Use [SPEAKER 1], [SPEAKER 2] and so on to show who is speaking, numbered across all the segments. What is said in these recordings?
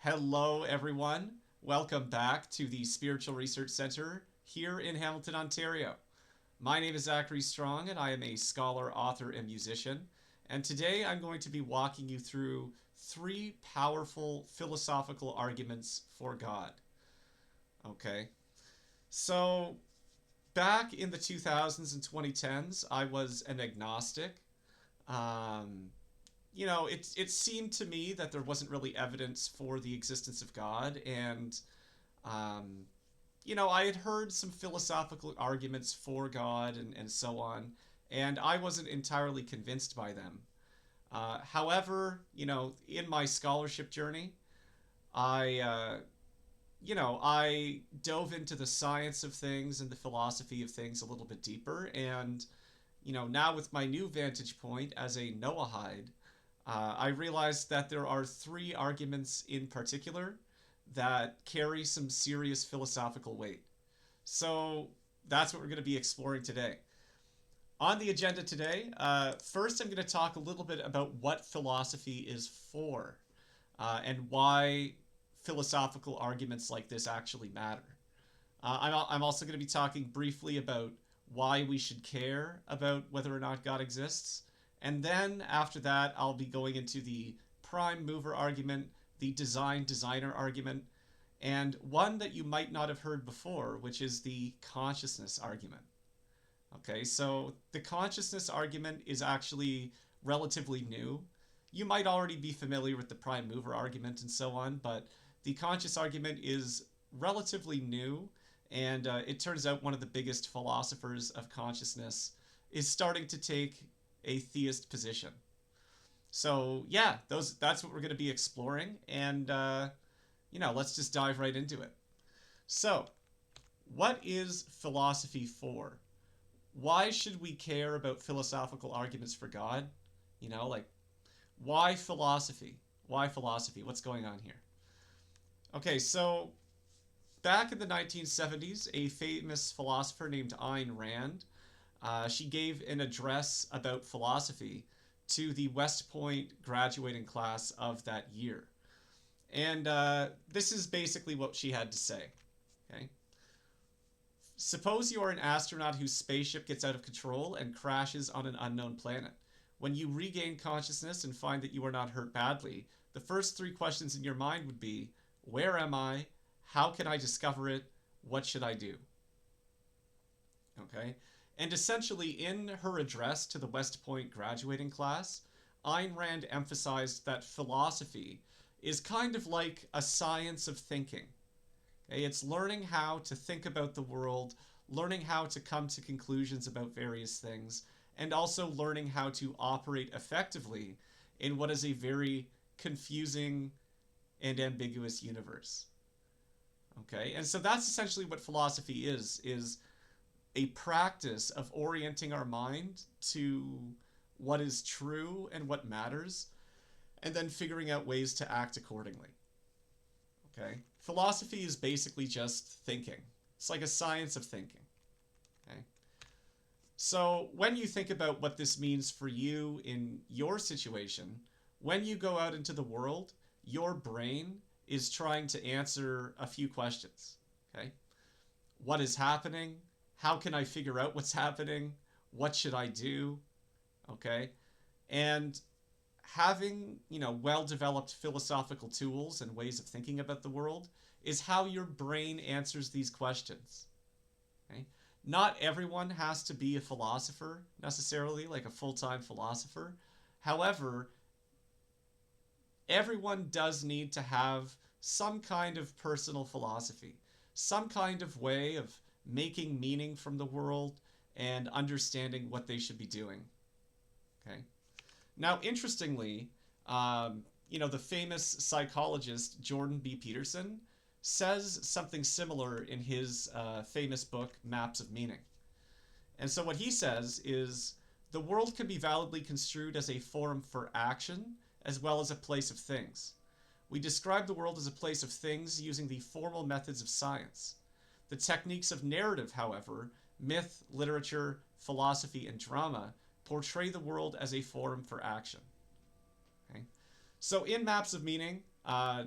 [SPEAKER 1] Hello, everyone. Welcome back to the Spiritual Research Center here in Hamilton, Ontario. My name is Zachary Strong, and I am a scholar, author, and musician. And today I'm going to be walking you through three powerful philosophical arguments for God. Okay, so back in the 2000s and 2010s, I was an agnostic. Um, it seemed to me that there wasn't really evidence for the existence of God, and um, I had heard some philosophical arguments for God and so on, and I wasn't entirely convinced by them. However, in my scholarship journey, I dove into the science of things and the philosophy of things a little bit deeper, and now with my new vantage point as a Noahide, I realized that there are three arguments in particular that carry some serious philosophical weight. So that's what we're going to be exploring today. On the agenda today, first I'm going to talk a little bit about what philosophy is for and why philosophical arguments like this actually matter. I'm also going to be talking briefly about why we should care about whether or not God exists. And then after that, I'll be going into the prime mover argument, the designer argument, and one that you might not have heard before, which is the consciousness argument. Okay, so the consciousness argument is actually relatively new. You might already be familiar with the prime mover argument and so on, but the conscious argument is relatively new, and it turns out one of the biggest philosophers of consciousness is starting to take a theist position. So yeah, that's what we're going to be exploring, and let's just dive right into it. So, what is philosophy for? Why should we care about philosophical arguments for God? Like, why philosophy? Why philosophy? What's going on here? Okay, so back in the 1970s, a famous philosopher named Ayn Rand, she gave an address about philosophy to the West Point graduating class of that year. And this is basically what she had to say. Okay. Suppose you are an astronaut whose spaceship gets out of control and crashes on an unknown planet. When you regain consciousness and find that you are not hurt badly, the first three questions in your mind would be, where am I? How can I discover it? What should I do? Okay? And essentially, in her address to the West Point graduating class, Ayn Rand emphasized that philosophy is kind of like a science of thinking. Okay? It's learning how to think about the world, learning how to come to conclusions about various things, and also learning how to operate effectively in what is a very confusing and ambiguous universe. Okay? And so that's essentially what philosophy is a practice of orienting our mind to what is true and what matters, and then figuring out ways to act accordingly. Okay? Philosophy is basically just thinking. It's like a science of thinking. Okay? So, when you think about what this means for you in your situation, when you go out into the world, your brain is trying to answer a few questions. Okay? What is happening? How can I figure out what's happening? What should I do? Okay? And having, well-developed philosophical tools and ways of thinking about the world is how your brain answers these questions. Okay? Not everyone has to be a philosopher necessarily, like a full-time philosopher. However, everyone does need to have some kind of personal philosophy, some kind of way of making meaning from the world and understanding what they should be doing. Okay. Now, interestingly, the famous psychologist Jordan B. Peterson says something similar in his famous book, Maps of Meaning. And so what he says is the world can be validly construed as a forum for action as well as a place of things. We describe the world as a place of things using the formal methods of science. The techniques of narrative, however, myth, literature, philosophy, and drama, portray the world as a forum for action. Okay? So in Maps of Meaning,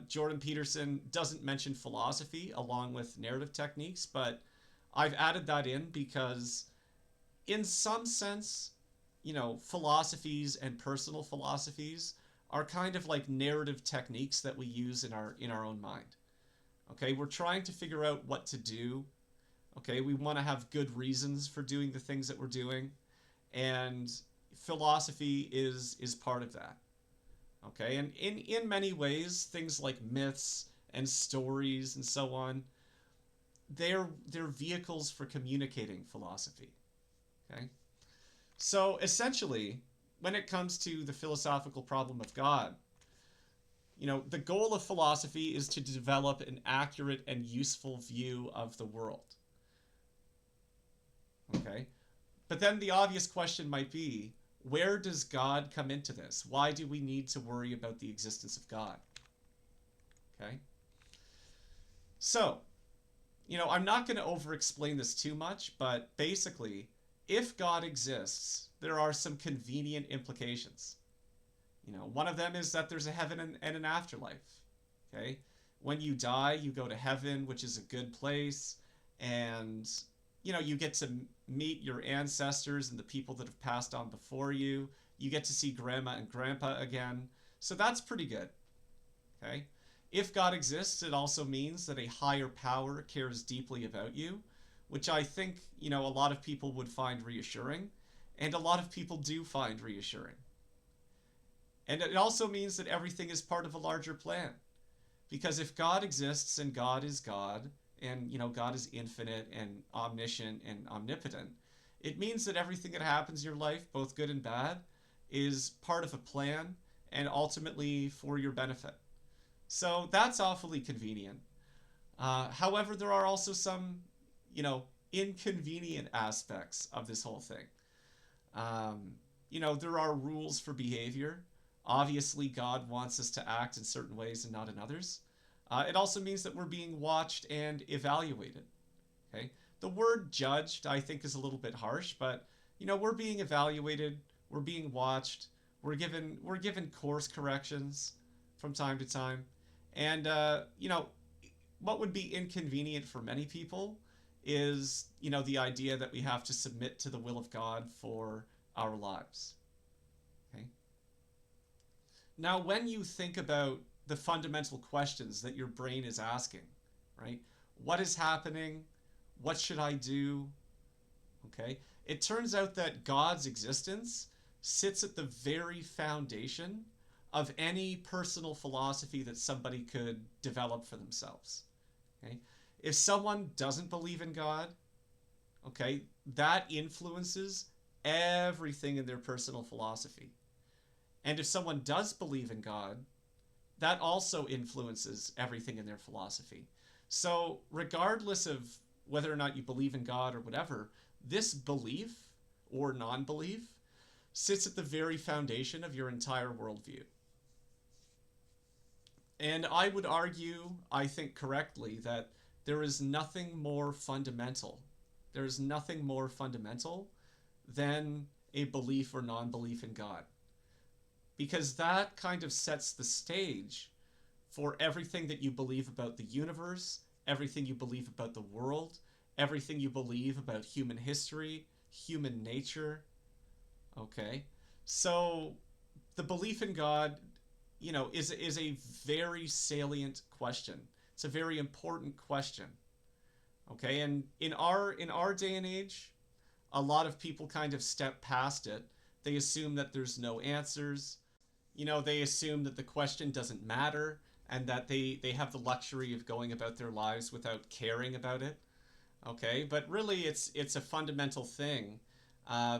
[SPEAKER 1] Jordan Peterson doesn't mention philosophy along with narrative techniques, but I've added that in because, in some sense, philosophies and personal philosophies are kind of like narrative techniques that we use in our own mind. Okay, we're trying to figure out what to do. Okay, we want to have good reasons for doing the things that we're doing, and philosophy is part of that. Okay, and in many ways, things like myths and stories and so on, they're vehicles for communicating philosophy. Okay, so essentially, when it comes to the philosophical problem of God, the goal of philosophy is to develop an accurate and useful view of the world. Okay, but then the obvious question might be, where does God come into this? Why do we need to worry about the existence of God? Okay, so I'm not going to over explain this too much, but basically, if God exists, there are some convenient implications. One of them is that there's a heaven and an afterlife. Okay, when you die, you go to heaven, which is a good place, and you get to meet your ancestors and the people that have passed on before you. You get to see grandma and grandpa again. So that's pretty good. Okay? If God exists, it also means that a higher power cares deeply about you, which I think, a lot of people would find reassuring, and a lot of people do find reassuring. And it also means that everything is part of a larger plan. Because if God exists and God is God, and God is infinite and omniscient and omnipotent, it means that everything that happens in your life, both good and bad, is part of a plan and ultimately for your benefit. So that's awfully convenient. However, there are also some, inconvenient aspects of this whole thing. There are rules for behavior. Obviously, God wants us to act in certain ways and not in others. It also means that we're being watched and evaluated. Okay, the word "judged" I think is a little bit harsh, but we're being evaluated, we're being watched, we're given course corrections from time to time, and what would be inconvenient for many people is the idea that we have to submit to the will of God for our lives. Okay. Now, when you think about the fundamental questions that your brain is asking, right? What is happening? What should I do? Okay. It turns out that God's existence sits at the very foundation of any personal philosophy that somebody could develop for themselves. Okay. If someone doesn't believe in God, okay, that influences everything in their personal philosophy. And if someone does believe in God, that also influences everything in their philosophy. So, regardless of whether or not you believe in God or whatever, this belief or non belief sits at the very foundation of your entire worldview. And I would argue, I think correctly, that there is nothing more fundamental. There is nothing more fundamental than a belief or non belief in God. Because that kind of sets the stage for everything that you believe about the universe, everything you believe about the world, everything you believe about human history, human nature. Okay? So the belief in God, is a very salient question. It's a very important question. Okay? And in our day and age, a lot of people kind of step past it. They assume that there's no answers. They assume that the question doesn't matter and that they have the luxury of going about their lives without caring about it. Okay, but really it's a fundamental thing,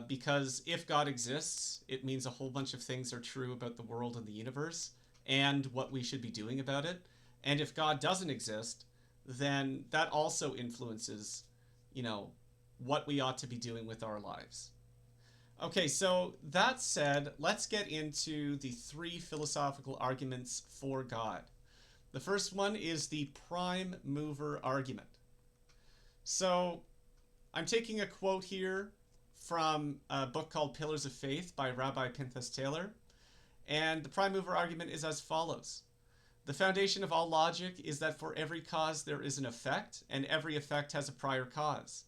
[SPEAKER 1] because if God exists, it means a whole bunch of things are true about the world and the universe and what we should be doing about it. And if God doesn't exist, then that also influences, what we ought to be doing with our lives. Okay, so that said, let's get into the three philosophical arguments for God. The first one is the prime mover argument. So I'm taking a quote here from a book called Pillars of Faith by Rabbi Pinchas Taylor, and the prime mover argument is as follows. The foundation of all logic is that for every cause there is an effect, and every effect has a prior cause.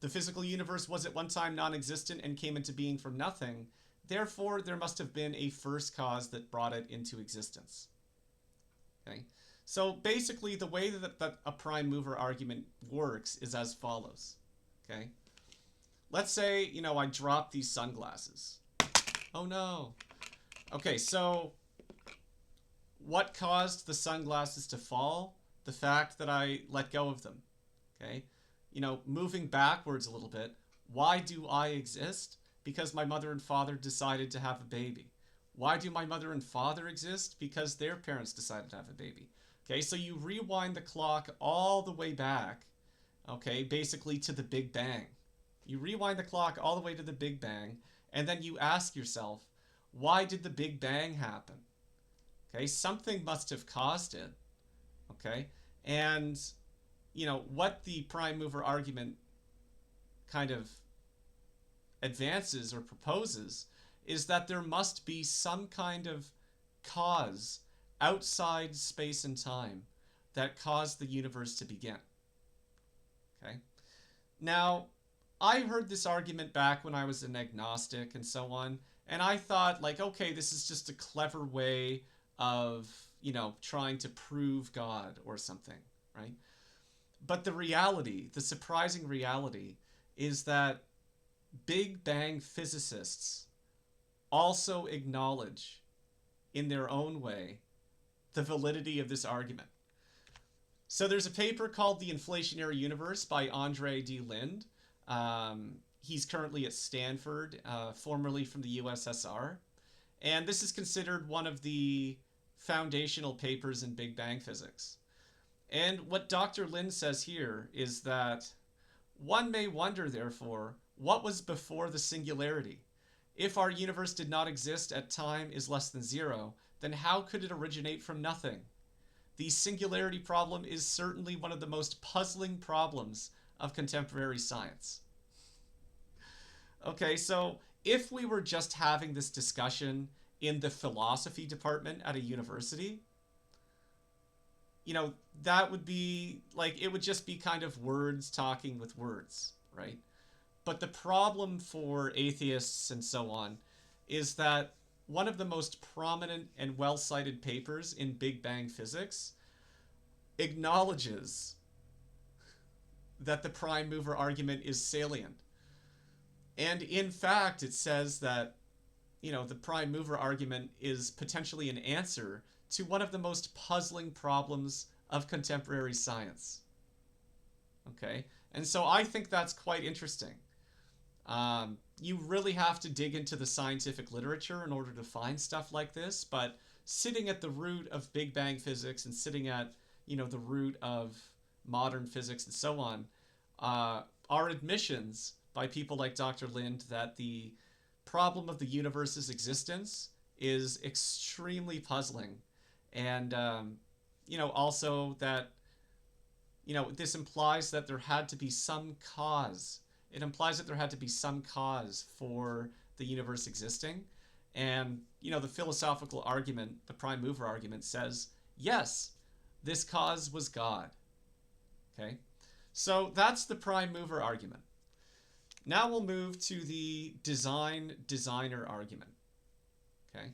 [SPEAKER 1] The physical universe was at one time non-existent and came into being from nothing. Therefore, there must have been a first cause that brought it into existence. Okay? So basically, the way that a prime mover argument works is as follows. Okay? Let's say, I drop these sunglasses. Oh no. Okay, so what caused the sunglasses to fall? The fact that I let go of them. Okay? Moving backwards a little bit, why do I exist? Because my mother and father decided to have a baby. Why do my mother and father exist? Because their parents decided to have a baby. Okay, so you rewind the clock all the way back, okay, basically to the Big Bang. You rewind the clock all the way to the Big Bang, and then you ask yourself, why did the Big Bang happen? Okay, something must have caused it. Okay, and what the prime mover argument kind of advances or proposes is that there must be some kind of cause outside space and time that caused the universe to begin. Okay? Now, I heard this argument back when I was an agnostic and so on, and I thought, like, okay, this is just a clever way of, trying to prove God or something, right? But the reality, the surprising reality, is that Big Bang physicists also acknowledge, in their own way, the validity of this argument. So there's a paper called The Inflationary Universe by Andre D. Linde. He's currently at Stanford, formerly from the USSR. And this is considered one of the foundational papers in Big Bang physics. And what Dr. Linde says here is that one may wonder, therefore, what was before the singularity? If our universe did not exist at time is less than zero, then how could it originate from nothing? The singularity problem is certainly one of the most puzzling problems of contemporary science. Okay, so if we were just having this discussion in the philosophy department at a university, that would be like, it would just be kind of words talking with words, right? But the problem for atheists and so on is that one of the most prominent and well-cited papers in Big Bang physics acknowledges that the prime mover argument is salient. And in fact, it says that, the prime mover argument is potentially an answer to one of the most puzzling problems of contemporary science. Okay? And so I think that's quite interesting. You really have to dig into the scientific literature in order to find stuff like this, but sitting at the root of Big Bang physics and sitting at, the root of modern physics and so on, are admissions by people like Dr. Linde that the problem of the universe's existence is extremely puzzling. And, also that, this implies that there had to be some cause. It implies that there had to be some cause for the universe existing. And, the philosophical argument, the prime mover argument, says, yes, this cause was God. Okay? So that's the prime mover argument. Now we'll move to the designer argument. Okay?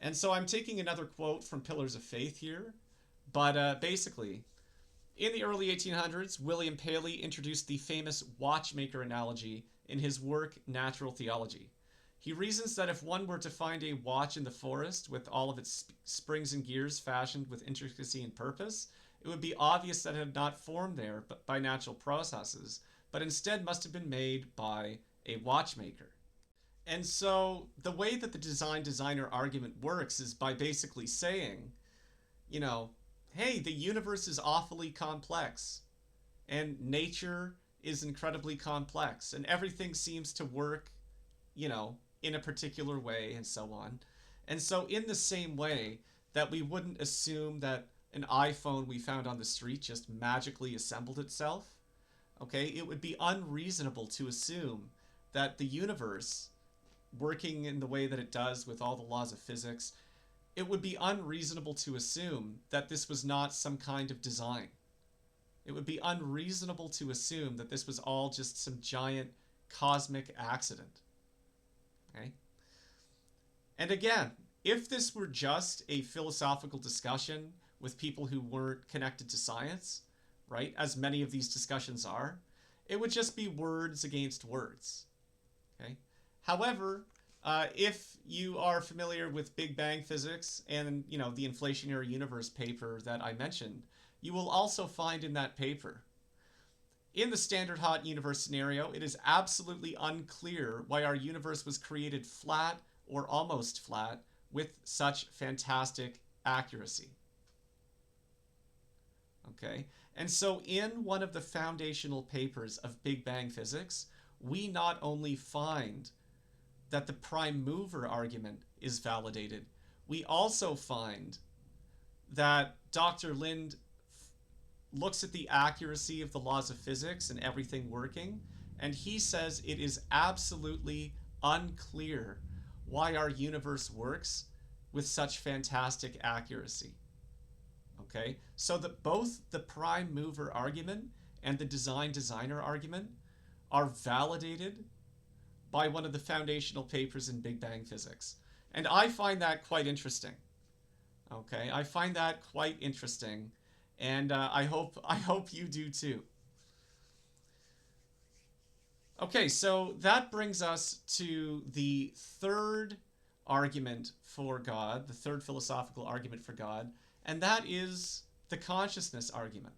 [SPEAKER 1] And so I'm taking another quote from Pillars of Faith here, but basically, in the early 1800s, William Paley introduced the famous watchmaker analogy in his work Natural Theology. He reasons that if one were to find a watch in the forest with all of its springs and gears fashioned with intricacy and purpose, it would be obvious that it had not formed there by natural processes, but instead must have been made by a watchmaker. And so the way that the designer argument works is by basically saying, hey, the universe is awfully complex, and nature is incredibly complex, and everything seems to work, in a particular way, and so on. And so in the same way that we wouldn't assume that an iPhone we found on the street just magically assembled itself, okay, it would be unreasonable to assume that the universe, working in the way that it does with all the laws of physics, it would be unreasonable to assume that this was not some kind of design. It would be unreasonable to assume that this was all just some giant cosmic accident. Okay? And again, if this were just a philosophical discussion with people who weren't connected to science, right, as many of these discussions are, it would just be words against words. Okay? However, if you are familiar with Big Bang physics and, you know, the inflationary universe paper that I mentioned, you will also find in that paper, in the standard hot universe scenario, it is absolutely unclear why our universe was created flat or almost flat with such fantastic accuracy. Okay? And so in one of the foundational papers of Big Bang physics, we not only find that the prime mover argument is validated, we also find that Dr. Lind looks at the accuracy of the laws of physics and everything working, and he says it is absolutely unclear why our universe works with such fantastic accuracy. Okay? So that both the prime mover argument and the design designer argument are validated by one of the foundational papers in Big Bang physics. And I find that quite interesting. Okay? I find that quite interesting, and I hope you do too. Okay, so that brings us to the third argument for God, the third philosophical argument for God, and that is the consciousness argument.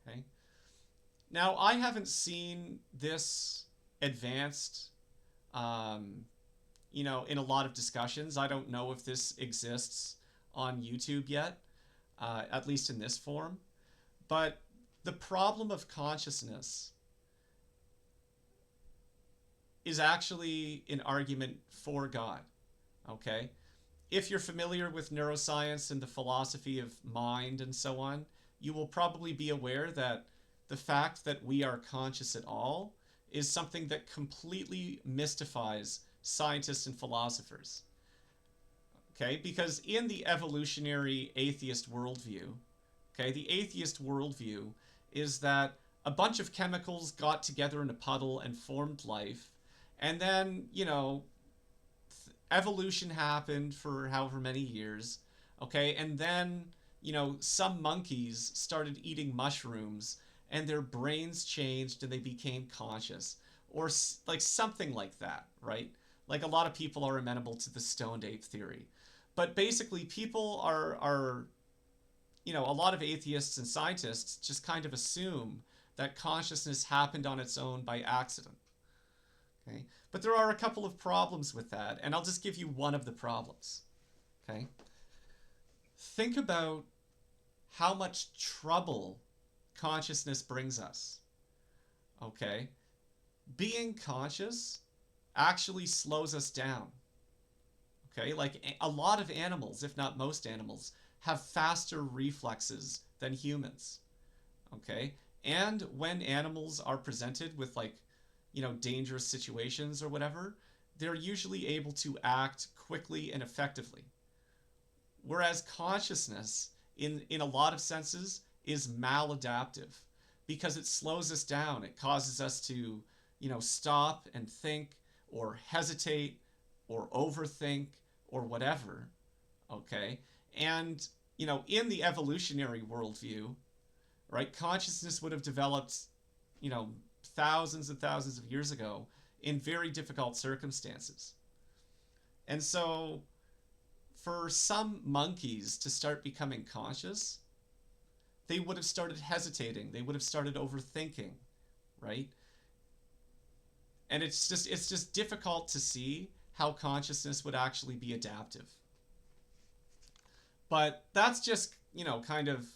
[SPEAKER 1] Okay? Now, I haven't seen this advanced, you know, in a lot of discussions. I don't know if this exists on YouTube yet, at least in this form. But the problem of consciousness is actually an argument for God. Okay? If you're familiar with neuroscience and the philosophy of mind and so on, you will probably be aware that the fact that we are conscious at all is something that completely mystifies scientists and philosophers. Okay, because in the evolutionary atheist worldview, okay, the atheist worldview is that a bunch of chemicals got together in a puddle and formed life, and then, you know, evolution happened for however many years, okay, and then, you know, some monkeys started eating mushrooms and their brains changed and they became conscious, or like something like that, right? Like a lot of people are amenable to the stoned ape theory. But basically people are, you know, a lot of atheists and scientists just kind of assume that consciousness happened on its own by accident. Okay? But there are a couple of problems with that, and I'll just give you one of the problems. Okay? Think about how much trouble consciousness brings us. Okay? Being conscious actually slows us down. Okay? Like a lot of animals, if not most animals, have faster reflexes than humans. Okay? And when animals are presented with, like, you know, dangerous situations or whatever, they're usually able to act quickly and effectively. Whereas consciousness, in a lot of senses, is maladaptive because it slows us down. It causes us to, you know, stop and think or hesitate or overthink or whatever. Okay? And, you know, in the evolutionary worldview, right, consciousness would have developed, you know, thousands and thousands of years ago in very difficult circumstances. And so for some monkeys to start becoming conscious, they would have started hesitating. They would have started overthinking, right? And it's just difficult to see how consciousness would actually be adaptive. But that's just, you know, kind of,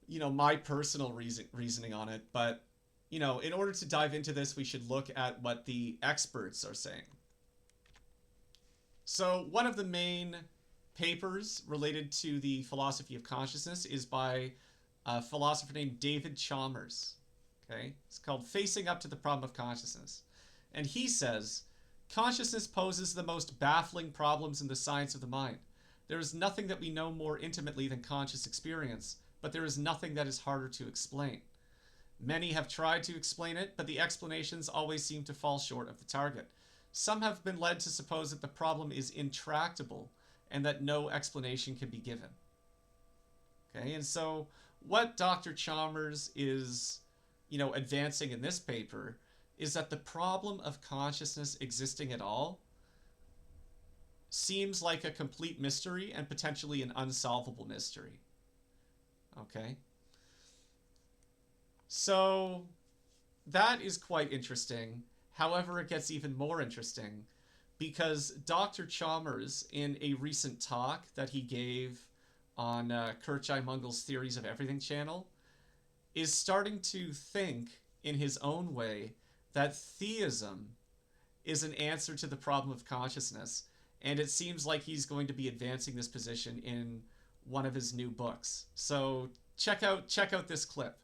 [SPEAKER 1] you know, my personal reasoning on it. But, you know, in order to dive into this, we should look at what the experts are saying. So one of the main papers related to the philosophy of consciousness is by a philosopher named David Chalmers. Okay? It's called Facing Up to the Problem of Consciousness. And he says Consciousness poses the most baffling problems in the science of the mind. There is nothing that we know more intimately than conscious experience, but there is nothing that is harder to explain. Many have tried to explain it, but the explanations always seem to fall short of the target. Some have been led to suppose that the problem is intractable and that no explanation can be given. Okay, and so what Dr. Chalmers is, advancing in this paper is that the problem of consciousness existing at all seems like a complete mystery and potentially an unsolvable mystery. Okay? So that is quite interesting. However, it gets even more interesting because Dr. Chalmers, in a recent talk that he gave on Kurchai Mungel's Theories of Everything channel, is starting to think in his own way that theism is an answer to the problem of consciousness. And it seems like he's going to be advancing this position in one of his new books. So check out this clip.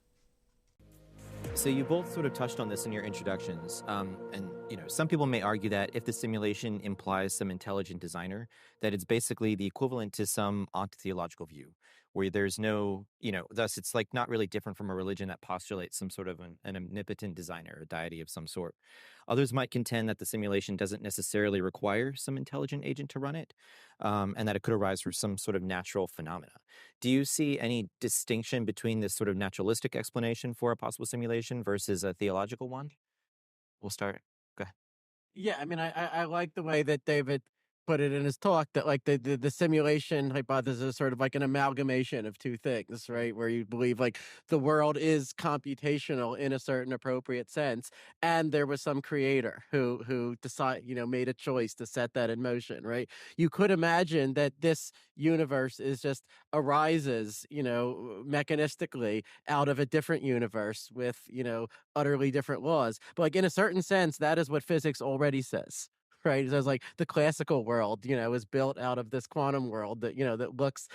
[SPEAKER 2] So you both sort of touched on this in your introductions, and some people may argue that if the simulation implies some intelligent designer, that it's basically the equivalent to some ontotheological view, where there's no, thus it's like not really different from a religion that postulates some sort of an omnipotent designer, a deity of some sort. Others might contend that the simulation doesn't necessarily require some intelligent agent to run it, and that it could arise from some sort of natural phenomena. Do you see any distinction between this sort of naturalistic explanation for a possible simulation versus a theological one? We'll start. Go ahead.
[SPEAKER 3] Yeah, I mean, I like the way that David put it in his talk that like the simulation hypothesis is sort of like an amalgamation of two things, right? Where you believe like the world is computational in a certain appropriate sense, and there was some creator who made a choice to set that in motion, right? You could imagine that this universe is just arises, mechanistically out of a different universe with, utterly different laws. But like in a certain sense, that is what physics already says. Right. So it's like the classical world, is built out of this quantum world that looks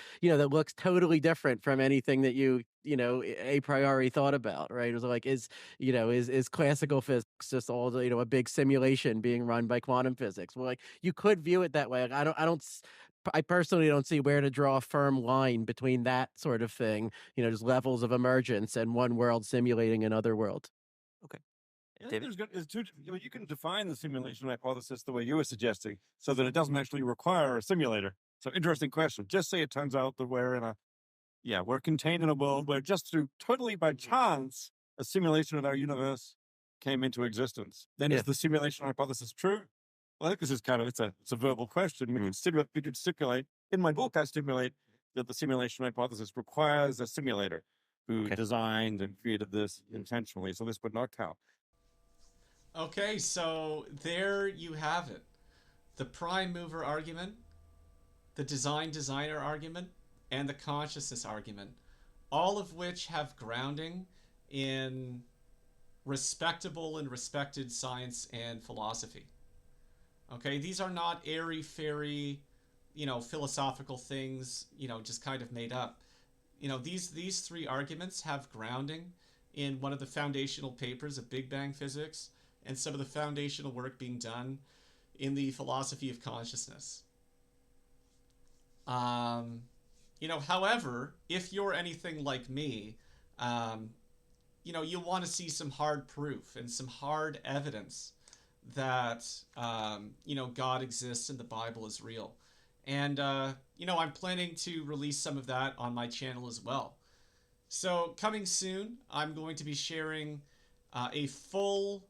[SPEAKER 3] totally different from anything that a priori thought about. Right. It was like, is classical physics just all, a big simulation being run by quantum physics? Well, like you could view it that way. Like, I personally don't see where to draw a firm line between that sort of thing, just levels of emergence and one world simulating another world.
[SPEAKER 2] Okay.
[SPEAKER 4] I think you can define the simulation hypothesis the way you were suggesting so that it doesn't actually require a simulator. So interesting question. Just say it turns out that we're contained in a world where just through totally by chance, a simulation of our universe came into existence. Then is the simulation hypothesis true? Well, I think this is it's a verbal question. We could stipulate, in my book, I stipulate that the simulation hypothesis requires a simulator who designed and created this intentionally. So this would not count.
[SPEAKER 1] Okay, so there you have it. The prime mover argument, the designer argument, and the consciousness argument, all of which have grounding in respectable and respected science and philosophy. Okay, these are not airy-fairy, philosophical things, just kind of made up. These three arguments have grounding in one of the foundational papers of Big Bang physics and some of the foundational work being done in the philosophy of consciousness. However, if you're anything like me, you want to see some hard proof and some hard evidence that, God exists and the Bible is real. And, I'm planning to release some of that on my channel as well. So coming soon, I'm going to be sharing a full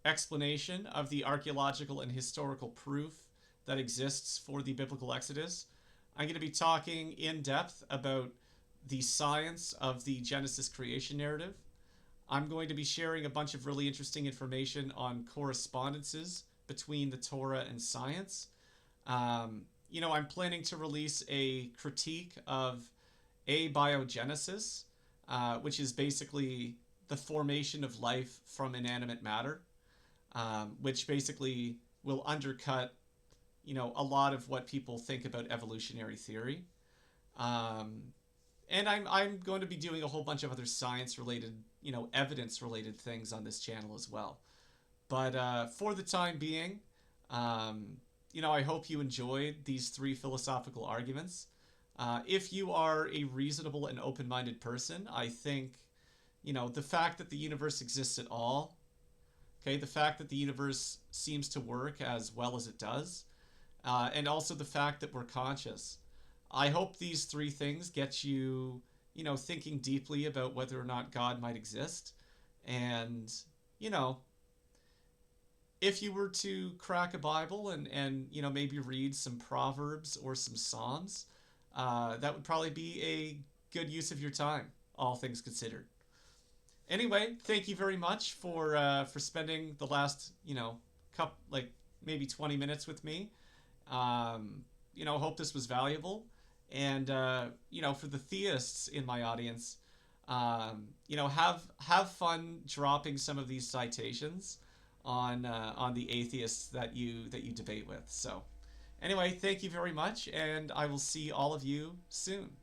[SPEAKER 1] explanation of the archaeological and historical proof that exists for the biblical Exodus. I'm going to be talking in depth about the science of the Genesis creation narrative. I'm going to be sharing a bunch of really interesting information on correspondences between the Torah and science. I'm planning to release a critique of abiogenesis, which is basically the formation of life from inanimate matter, which basically will undercut, a lot of what people think about evolutionary theory. And I'm going to be doing a whole bunch of other science-related, evidence-related things on this channel as well. But for the time being, I hope you enjoyed these 3 philosophical arguments. If you are a reasonable and open-minded person, I think, the fact that the universe exists at all, okay, the fact that the universe seems to work as well as it does, and also the fact that we're conscious. I hope these 3 things get you, thinking deeply about whether or not God might exist. And, you know, if you were to crack a Bible and maybe read some Proverbs or some Psalms, that would probably be a good use of your time, all things considered. Anyway, thank you very much for spending the last maybe 20 minutes with me. Hope this was valuable, and for the theists in my audience, have fun dropping some of these citations on the atheists that you debate with. So, anyway, thank you very much, and I will see all of you soon.